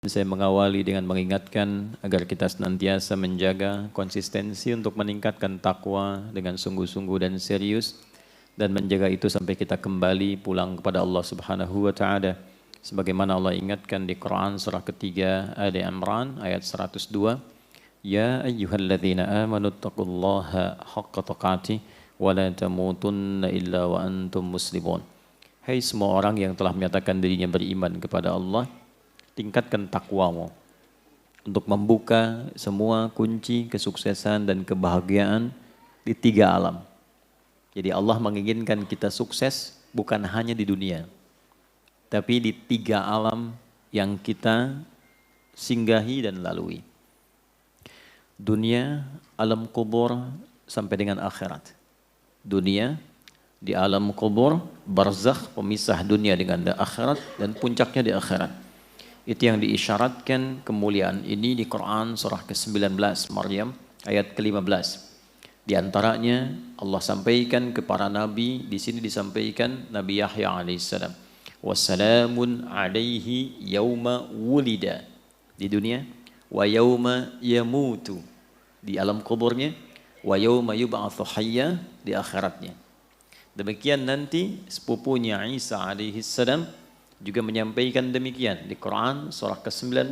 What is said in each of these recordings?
Saya mengawali dengan mengingatkan agar kita senantiasa menjaga konsistensi untuk meningkatkan takwa dengan sungguh-sungguh dan serius, dan menjaga itu sampai kita kembali pulang kepada Allah Subhanahu wa taala. Sebagaimana Allah ingatkan di Quran surah ketiga Ali Imran ayat 102, Ya ayyuhalladzina amanu taqullaha haqqa tuqatih wa la tamutunna illa wa antum muslimun. Hai semua orang yang telah menyatakan dirinya beriman kepada Allah, tingkatkan takwamu untuk membuka semua kunci kesuksesan dan kebahagiaan di tiga alam. Jadi Allah menginginkan kita sukses bukan hanya di dunia, tapi di tiga alam yang kita singgahi dan lalui. Dunia, alam kubur, sampai dengan akhirat. Dunia, di alam kubur, barzakh, pemisah dunia dengan akhirat, dan puncaknya di akhirat. Itu yang diisyaratkan kemuliaan ini di Quran surah ke-19 Maryam ayat ke-15. Di antaranya Allah sampaikan ke para nabi, di sini disampaikan Nabi Yahya alaihissalam. Wassalamun alaihi yauma wulida di dunia, wa yauma yamutu di alam kuburnya, wa yauma yub'atsu hayya di akhiratnya. Demikian nanti sepupunya Isa alaihissalam juga menyampaikan demikian di Quran surah ke-19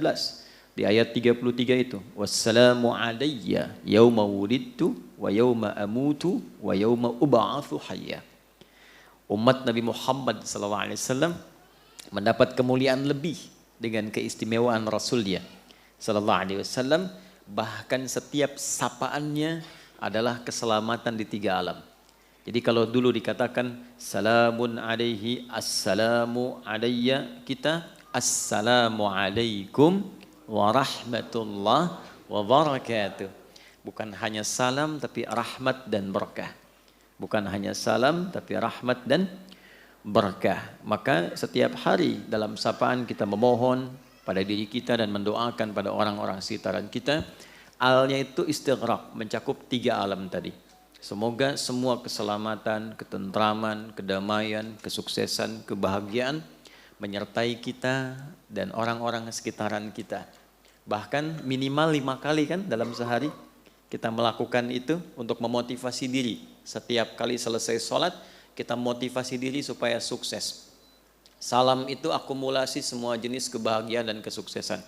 di ayat 33 itu, wassalamu alayya yauma wulidtu wa yauma amutu wa yauma ub'atsu hayya. Umat Nabi Muhammad SAW mendapat kemuliaan lebih dengan keistimewaan Rasulnya SAW, bahkan setiap sapaannya adalah keselamatan di tiga alam. Jadi kalau dulu dikatakan salamun alaihi, assalamu alayya, kita assalamu alaikum warahmatullah wabarakatuh. Bukan hanya salam tapi rahmat dan berkah. Bukan hanya salam tapi rahmat dan berkah. Maka setiap hari dalam sapaan kita memohon pada diri kita dan mendoakan pada orang-orang sekitaran kita. Alnya itu istighraq, mencakup tiga alam tadi. Semoga semua keselamatan, ketentraman, kedamaian, kesuksesan, kebahagiaan menyertai kita dan orang-orang sekitaran kita. Bahkan minimal 5 kali kan dalam sehari kita melakukan itu untuk memotivasi diri. Setiap kali selesai sholat kita motivasi diri supaya sukses. Salam itu akumulasi semua jenis kebahagiaan dan kesuksesan.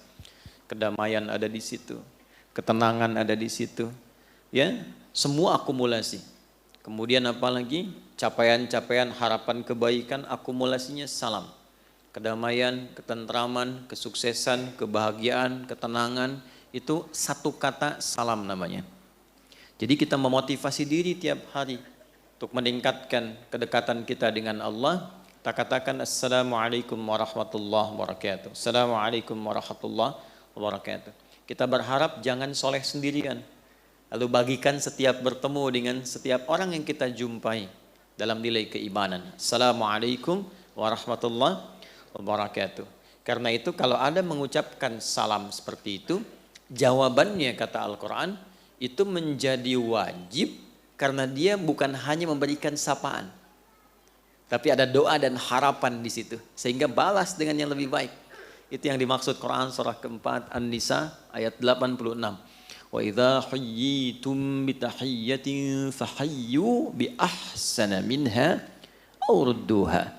Kedamaian ada di situ, ketenangan ada di situ, ya. Semua akumulasi. Kemudian apalagi capaian-capaian harapan kebaikan, akumulasinya salam. Kedamaian, ketentraman, kesuksesan, kebahagiaan, ketenangan, itu satu kata salam namanya. Jadi kita memotivasi diri tiap hari untuk meningkatkan kedekatan kita dengan Allah. Kita katakan assalamualaikum warahmatullahi wabarakatuh. Assalamualaikum warahmatullahi wabarakatuh. Kita berharap jangan soleh sendirian. Lalu bagikan setiap bertemu dengan setiap orang yang kita jumpai dalam nilai keimanan. Assalamualaikum warahmatullahi wabarakatuh. Karena itu kalau ada mengucapkan salam seperti itu, jawabannya kata Al-Quran, itu menjadi wajib karena dia bukan hanya memberikan sapaan. Tapi ada doa dan harapan di situ. Sehingga balas dengan yang lebih baik. Itu yang dimaksud Quran surah keempat An-Nisa ayat 86. Wa idza huyyitum bi tahiyyatin fahayyu bi ahsana minha aw rudduha.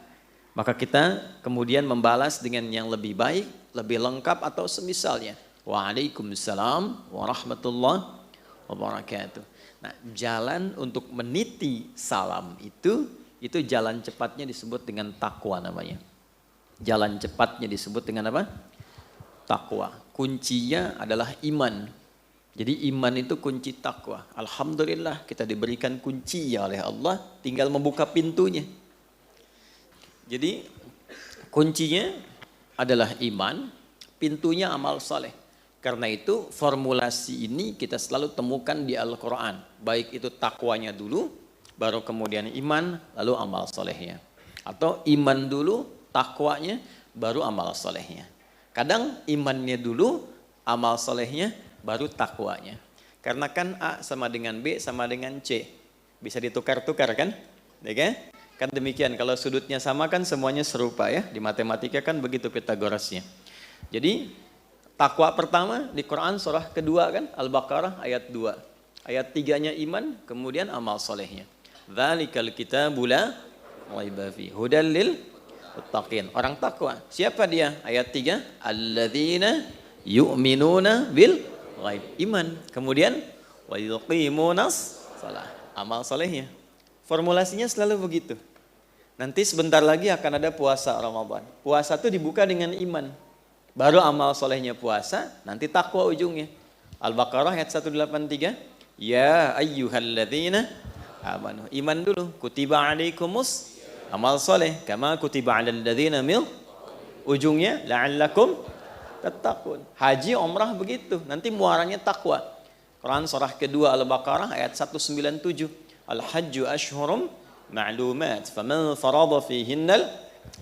Maka kita kemudian membalas dengan yang lebih baik, lebih lengkap atau semisalnya. Waalaikumsalam warahmatullahi wabarakatuh. Nah, jalan untuk meniti salam itu jalan cepatnya disebut dengan takwa namanya. Jalan cepatnya disebut dengan apa? Takwa. Kuncinya adalah iman. Jadi iman itu kunci takwa. Alhamdulillah kita diberikan kunci oleh Allah, tinggal membuka pintunya. Jadi kuncinya adalah iman, pintunya amal saleh. Karena itu formulasi ini kita selalu temukan di Al-Quran. Baik itu takwanya dulu, baru kemudian iman, lalu amal salehnya. Atau iman dulu, takwanya, baru amal salehnya. Kadang imannya dulu, amal salehnya, baru takwanya. Karena kan A sama dengan B sama dengan C. Bisa ditukar-tukar kan? Ya kan demikian. Kalau sudutnya sama kan semuanya serupa ya. Di matematika kan begitu Pitagorasnya. Jadi Takwa pertama di Quran surah kedua kan, Al-Baqarah ayat 2. Ayat 3-nya iman, kemudian amal solehnya. Dzalikal kitabu la raiba fihi hudal lil muttaqin. Orang takwa. Siapa dia? Ayat 3, alladzina yu'minuna bil ghaib. Iman. Kemudian wa yuqimunas shalah. Amal solehnya. Formulasinya selalu begitu. Nanti sebentar lagi akan ada puasa Ramadan. Puasa itu dibuka dengan iman. Baru amal solehnya puasa, nanti takwa ujungnya. Al-Baqarah ayat 183. Ya ayyuhalladzina amanu. Iman dulu. Kutiba alaikumus amal soleh. Kama kutiba alal ladzina mil. Ujungnya la'allakum tattaqun. Haji, umrah begitu. Nanti muaranya takwa. Quran surah kedua Al-Baqarah ayat 197. Al-hajju ashhurum ma'lumat. Faman farada fihinnal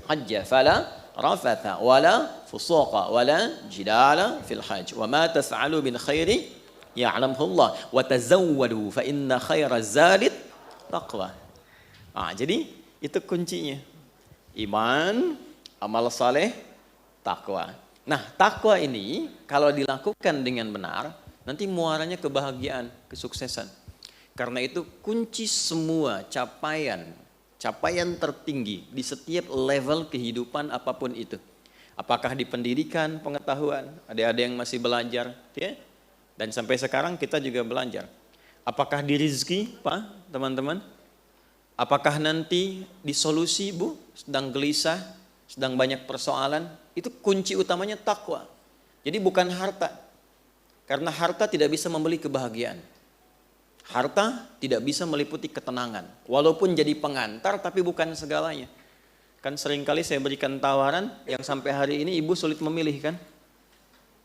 hajja fala rafatha wala fusuqa wala jidala fil hajj wa ma taf'alu min khairi ya'lamhu Allah wa tazawwadu fa inna khairaz zadi taqwa. Jadi itu kuncinya. Iman, amal saleh, takwa. Nah, takwa ini kalau dilakukan dengan benar, nanti muaranya kebahagiaan, kesuksesan. Karena itu kunci semua capaian tertinggi di setiap level kehidupan apapun itu. Apakah di pendidikan, pengetahuan, ada yang masih belajar, ya? Dan sampai sekarang kita juga belajar. Apakah di rezeki, Pak, teman-teman? Apakah nanti di solusi, Bu, sedang gelisah, sedang banyak persoalan? Itu kunci utamanya takwa. Jadi bukan harta. Karena harta tidak bisa membeli kebahagiaan. Harta tidak bisa meliputi ketenangan. Walaupun jadi pengantar, tapi bukan segalanya. Kan seringkali saya berikan tawaran yang sampai hari ini ibu sulit memilih kan?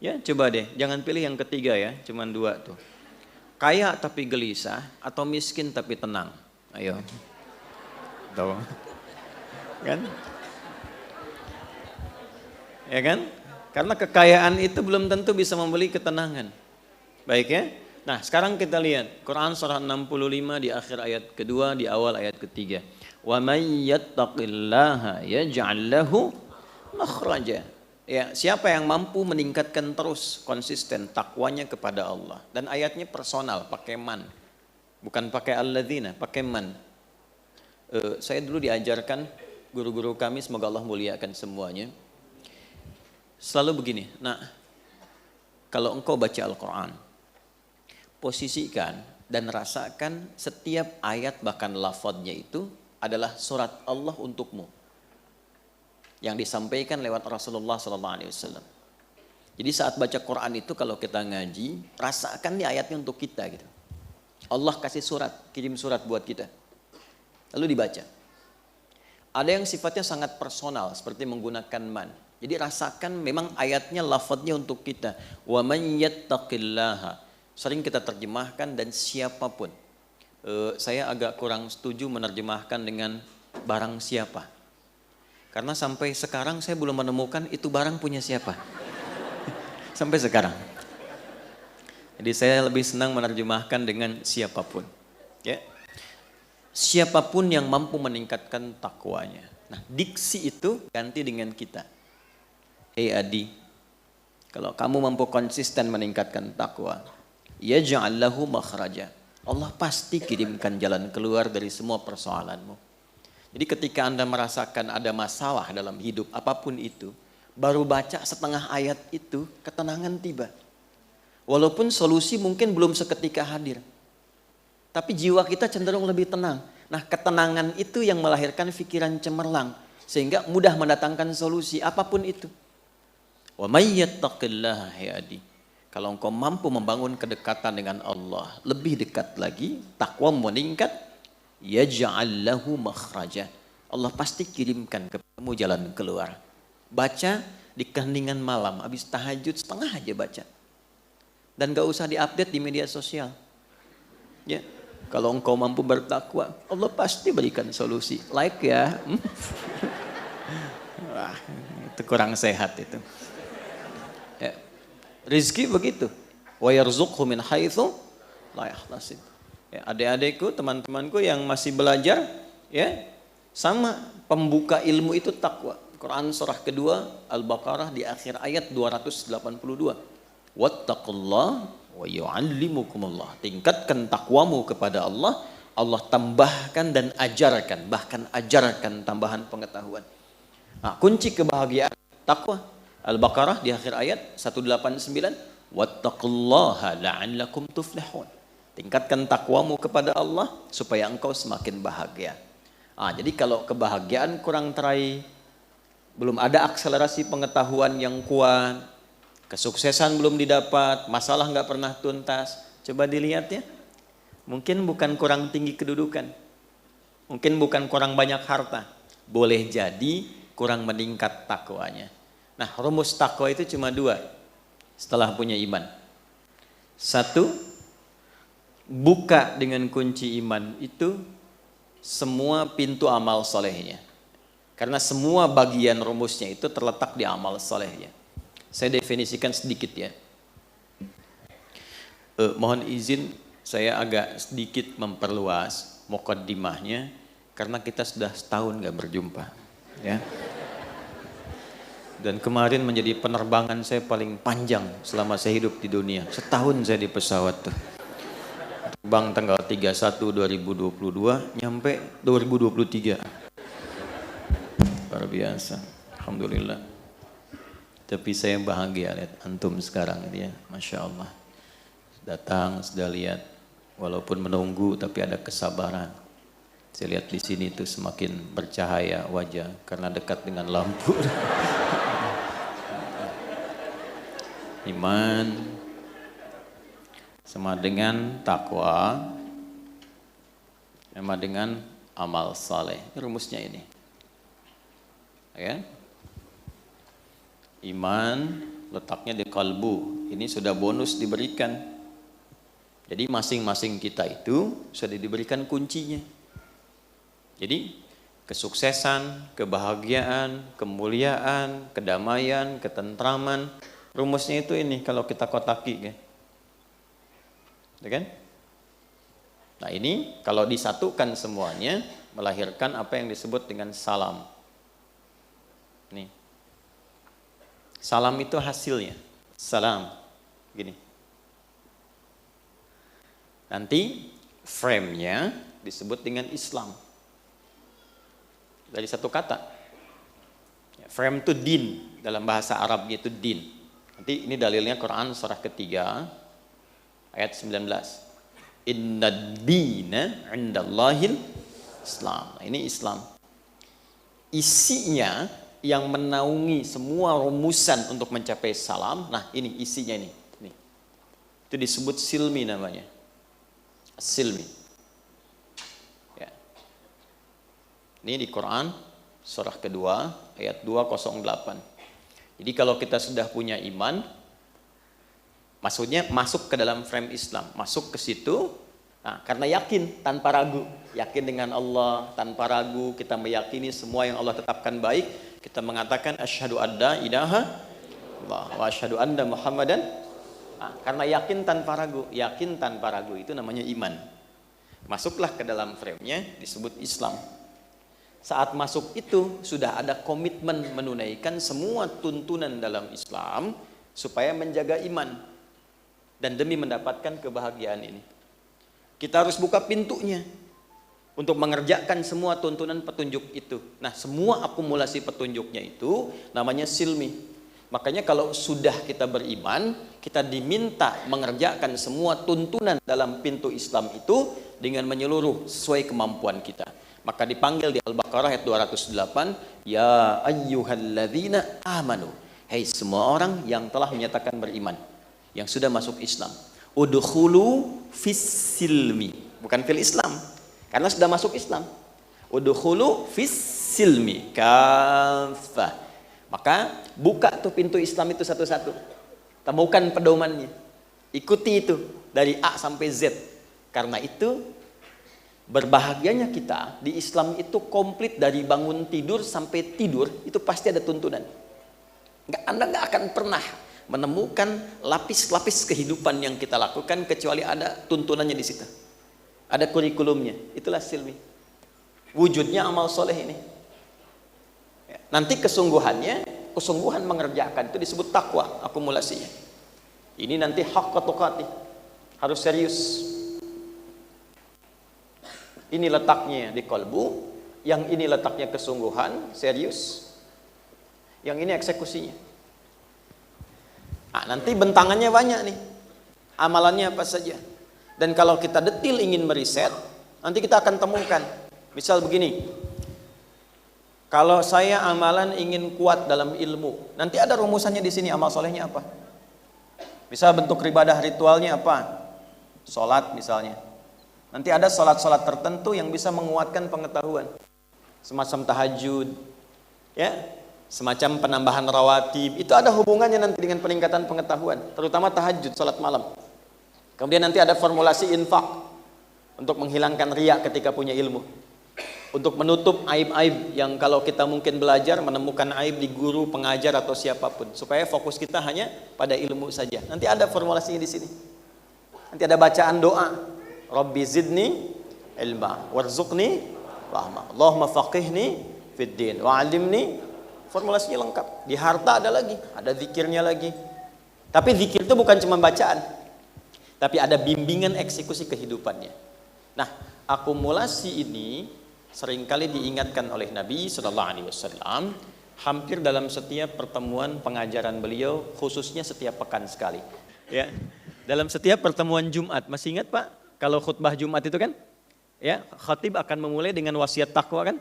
Ya, coba deh, jangan pilih yang ketiga ya, cuman 2 tuh. Kaya tapi gelisah atau miskin tapi tenang. Ayo. Tahu? Kan? Ya kan? Karena kekayaan itu belum tentu bisa membeli ketenangan. Baik ya? Nah, sekarang kita lihat Quran surah 65 di akhir ayat kedua, di awal ayat ketiga. Wa may yattaqillaha yaj'al lahu makhraja. Ya, siapa yang mampu meningkatkan terus konsisten takwanya kepada Allah. Dan ayatnya personal, pakai man. Bukan pakai alladzina, pakai man. Saya dulu diajarkan guru-guru kami, semoga Allah muliakan semuanya. Selalu begini, nah, kalau engkau baca Al-Quran, posisikan dan rasakan setiap ayat bahkan lafadznya itu adalah surat Allah untukmu yang disampaikan lewat Rasulullah SAW. Jadi saat baca Quran itu kalau kita ngaji, rasakan nih ayatnya untuk kita gitu. Allah kasih surat, kirim surat buat kita. Lalu dibaca. Ada yang sifatnya sangat personal seperti menggunakan man. Jadi rasakan memang ayatnya lafadznya untuk kita. Wa man yattaqillaha. Sering kita terjemahkan dan siapapun. Saya agak kurang setuju menerjemahkan dengan barang siapa. Karena sampai sekarang saya belum menemukan itu barang punya siapa. Sampai sekarang. Jadi saya lebih senang menerjemahkan dengan siapapun. Ya. Siapapun yang mampu meningkatkan takwanya. Nah, diksi itu ganti dengan kita. Hei Adi, kalau kamu mampu konsisten meningkatkan takwa, yaj'al lahu makhraja. Allah pasti kirimkan jalan keluar dari semua persoalanmu. Jadi ketika Anda merasakan ada masalah dalam hidup apapun itu, baru baca setengah ayat itu, ketenangan tiba. Walaupun solusi mungkin belum seketika hadir. Tapi jiwa kita cenderung lebih tenang. Nah, ketenangan itu yang melahirkan pikiran cemerlang. Sehingga mudah mendatangkan solusi apapun itu. Wa may yattaqillaha ya adi. Kalau engkau mampu membangun kedekatan dengan Allah, lebih dekat lagi, takwa meningkat, yaj'al lahu makhraja. Allah pasti kirimkan kepadamu jalan keluar. Baca di keheningan malam, habis tahajud setengah aja baca. Dan gak usah diupdate di media sosial. Ya, kalau engkau mampu bertakwa, Allah pasti berikan solusi. Like ya. Wah, itu kurang sehat itu. Ya. Rizki begitu. Wa yarzuqhu min haitsu la yahtasib. Ya, adik-adikku, teman-temanku yang masih belajar, ya, sama pembuka ilmu itu takwa. Quran surah kedua Al-Baqarah di akhir ayat 282. Wattaqullah wa yu'allimukumullah. Tingkatkan takwamu kepada Allah, Allah tambahkan dan ajarkan, bahkan ajarkan tambahan pengetahuan. Nah, kunci kebahagiaan takwa. Al-Baqarah di akhir ayat 189, wattaqullaha la'allakum tuflihun. Tingkatkan takwamu kepada Allah supaya engkau semakin bahagia. Nah, jadi kalau kebahagiaan kurang teraih, belum ada akselerasi pengetahuan yang kuat, kesuksesan belum didapat, masalah nggak pernah tuntas, coba dilihat ya. Mungkin bukan kurang tinggi kedudukan, mungkin bukan kurang banyak harta, boleh jadi kurang meningkat takwanya. Nah, rumus takwa itu cuma dua setelah punya iman. Satu, buka dengan kunci iman itu semua pintu amal solehnya. Karena semua bagian rumusnya itu terletak di amal solehnya. Saya definisikan sedikit ya. Mohon izin saya agak sedikit memperluas muqaddimahnya karena kita sudah setahun gak berjumpa ya. Dan kemarin menjadi penerbangan saya paling panjang selama saya hidup di dunia. Setahun saya di pesawat tuh. Terbang tanggal 31 2022 nyampe 2023. Luar biasa. Alhamdulillah. Tapi saya bahagia lihat antum sekarang ini ya, Masya Allah. Datang sudah lihat, walaupun menunggu tapi ada kesabaran. Saya lihat di sini tuh semakin bercahaya wajah karena dekat dengan lampu. Iman sama dengan takwa, sama dengan amal saleh. Rumusnya ini. Ya. Iman letaknya di kalbu. Ini sudah bonus diberikan. Jadi masing-masing kita itu sudah diberikan kuncinya. Jadi kesuksesan, kebahagiaan, kemuliaan, kedamaian, ketentraman, rumusnya itu ini kalau kita kotaki ya. Ya kan? Nah, ini kalau disatukan semuanya melahirkan apa yang disebut dengan salam. Nih. Salam itu hasilnya. Salam. Gini. Nanti frame-nya disebut dengan Islam. Dari satu kata. Frame itu din. Dalam bahasa Arabnya itu din. Nanti ini dalilnya Quran surah ketiga ayat 19. Inna dina indallahil Islam. Nah, ini Islam. Isinya yang menaungi semua rumusan untuk mencapai salam. Nah, ini isinya ini. Itu disebut silmi namanya. Silmi. Ya. Ini di Quran surah kedua ayat 208. Jadi kalau kita sudah punya iman, maksudnya masuk ke dalam frame Islam, masuk ke situ, nah, karena yakin tanpa ragu, yakin dengan Allah tanpa ragu, kita meyakini semua yang Allah tetapkan baik, kita mengatakan asyhadu alla ilaha illallah wa asyhadu anna Muhammadan. Nah, karena yakin tanpa ragu itu namanya iman. Masuklah ke dalam frame-nya disebut Islam. Saat masuk itu sudah ada komitmen menunaikan semua tuntunan dalam Islam supaya menjaga iman dan demi mendapatkan kebahagiaan ini. Kita harus buka pintunya untuk mengerjakan semua tuntunan petunjuk itu. Nah, semua akumulasi petunjuknya itu namanya silmi. Makanya kalau sudah kita beriman, kita diminta mengerjakan semua tuntunan dalam pintu Islam itu dengan menyeluruh sesuai kemampuan kita. Maka dipanggil di Al-Baqarah ayat 208, ya ayyuhalladzina amanu. Hai semua orang yang telah menyatakan beriman, yang sudah masuk Islam. Udkhulu fis silmi, bukan fil Islam, karena sudah masuk Islam. Udkhulu fis silmi kafah. Maka buka tuh pintu Islam itu satu-satu. Temukan pedomannya. Ikuti itu dari A sampai Z. Karena itu berbahagianya kita di Islam itu komplit dari bangun tidur sampai tidur itu pasti ada tuntunan. Anda nggak akan pernah menemukan lapis-lapis kehidupan yang kita lakukan kecuali ada tuntunannya di situ. Ada kurikulumnya. Itulah silmi. Wujudnya amal soleh ini. Ya. Nanti kesungguhan mengerjakan itu disebut takwa akumulasinya. Ini nanti haqqa tuqatih, harus serius. Ini letaknya di kalbu, yang ini letaknya kesungguhan, serius. Yang ini eksekusinya. Nah, nanti bentangannya banyak nih. Amalannya apa saja. Dan kalau kita detil ingin meriset, nanti kita akan temukan. Misal begini, kalau saya amalan ingin kuat dalam ilmu, nanti ada rumusannya di sini amal solehnya apa. Misal bentuk ibadah ritualnya apa? Sholat misalnya. Nanti ada sholat-sholat tertentu yang bisa menguatkan pengetahuan. Semacam tahajud, ya, semacam penambahan rawatib. Itu ada hubungannya nanti dengan peningkatan pengetahuan, terutama tahajud, sholat malam. Kemudian nanti ada formulasi infak untuk menghilangkan riya ketika punya ilmu, untuk menutup aib-aib yang kalau kita mungkin belajar menemukan aib di guru, pengajar atau siapapun, supaya fokus kita hanya pada ilmu saja. Nanti ada formulasinya di sini. Nanti ada bacaan doa, Rabbi zidni ilma warzuqni rahmah, Allahumma faqihni fid din wa'alimni. Formulasinya lengkap. Di harta ada lagi, ada zikirnya lagi. Tapi zikir itu bukan cuma bacaan, tapi ada bimbingan eksekusi kehidupannya. Nah, akumulasi ini seringkali diingatkan oleh Nabi Sallallahu Alaihi Wasallam hampir dalam setiap pertemuan pengajaran beliau, khususnya setiap pekan sekali. Ya, dalam setiap pertemuan Jumat, masih ingat Pak? Kalau khutbah Jumat itu kan, ya, khatib akan memulai dengan wasiat takwa kan?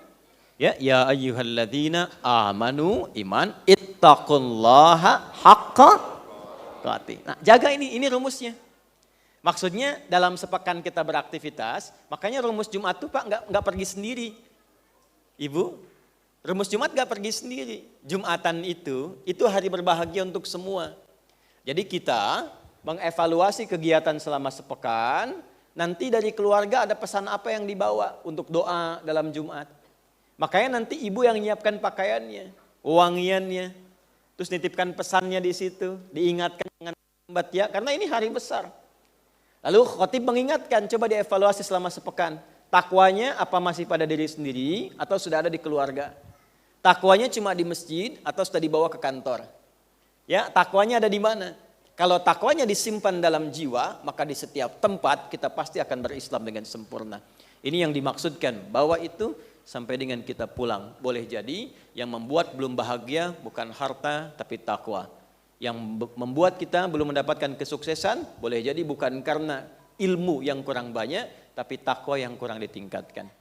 Ya ayyuhalladzina amanu iman ittaqullaha haqqa tuqatih. Nah, jaga ini rumusnya. Maksudnya dalam sepekan kita beraktivitas, makanya rumus Jumat tuh Pak nggak pergi sendiri. Ibu, rumus Jumat nggak pergi sendiri. Jumatan itu hari berbahagia untuk semua. Jadi kita mengevaluasi kegiatan selama sepekan, nanti dari keluarga ada pesan apa yang dibawa untuk doa dalam Jumat. Makanya nanti ibu yang menyiapkan pakaiannya, wangiannya, terus nitipkan pesannya di situ, diingatkan dengan lambat ya, karena ini hari besar. Lalu khatib mengingatkan, coba dievaluasi selama sepekan. Takwanya apa masih pada diri sendiri atau sudah ada di keluarga? Takwanya cuma di masjid atau sudah dibawa ke kantor? Ya, takwanya ada di mana? Kalau takwanya disimpan dalam jiwa, maka di setiap tempat kita pasti akan berislam dengan sempurna. Ini yang dimaksudkan, bahwa itu sampai dengan kita pulang. Boleh jadi yang membuat belum bahagia bukan harta tapi takwa. Yang membuat kita belum mendapatkan kesuksesan boleh jadi bukan karena ilmu yang kurang banyak tapi takwa yang kurang ditingkatkan.